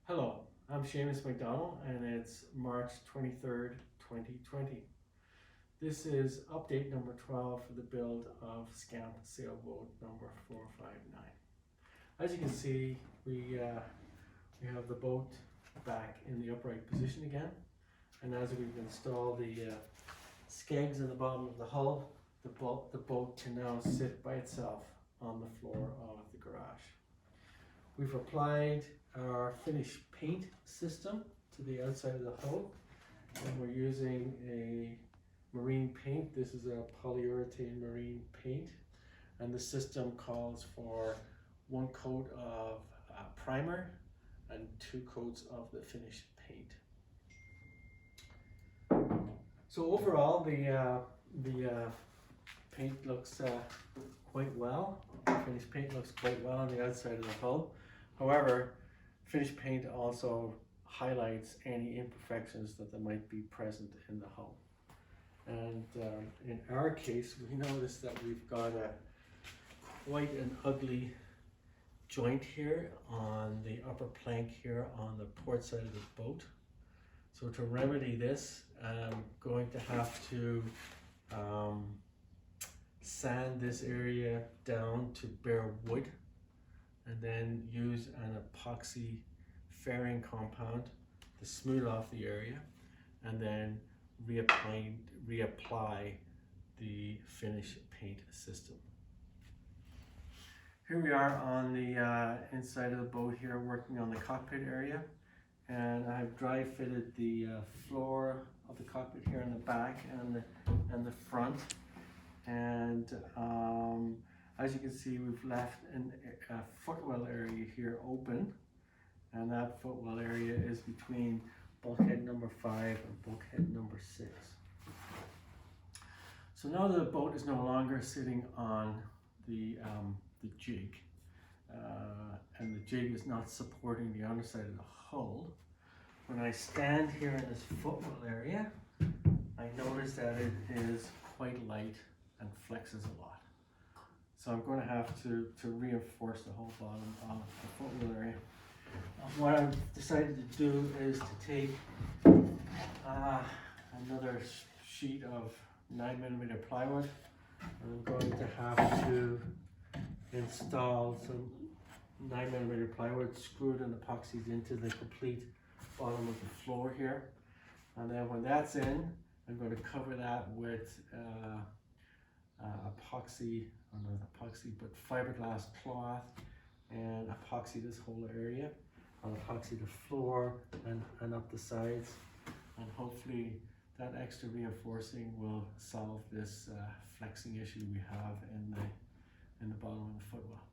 Hello, I'm Seamus McDonald and it's March 23rd, 2020. This is update number 12 for the build of Scamp Sailboat number 459. As you can see, we have the boat back in the upright position again, and as we've installed the skegs in the bottom of the hull, the boat can now sit by itself on the floor of the garage. We've applied our finish paint system to the outside of the hull, and we're using a marine paint. This is a polyurethane marine paint, and the system calls for 1 coat of primer and 2 coats of the finished paint. So overall, the paint looks quite well. The finished paint looks quite well on the outside of the hull. However, finished paint also highlights any imperfections that there might be present in the hull. And in our case, we noticed that we've got quite an ugly joint here on the upper plank here on the port side of the boat. So to remedy this, I'm going to have to sand this area down to bare wood, and then use an epoxy fairing compound to smooth off the area, and then reapply the finish paint system. Here we are on the inside of the boat here, working on the cockpit area, and I've dry fitted the floor of the cockpit here in the back and the front, and as you can see, we've left a footwell area here open, and that footwell area is between bulkhead number 5 and bulkhead number 6. So now the boat is no longer sitting on the jig, and the jig is not supporting the underside of the hull. When I stand here in this footwell area, I notice that it is quite light and flexes a lot. So I'm going to have to reinforce the whole bottom of the footwell area. What I've decided to do is to take another sheet of 9mm plywood, and I'm going to have to install some 9mm plywood screwed and epoxied into the complete bottom of the floor here. And then when that's in, I'm going to cover that with fiberglass cloth, and epoxy this whole area. I'll epoxy the floor and up the sides, and hopefully that extra reinforcing will solve this flexing issue we have in the bottom of the footwell.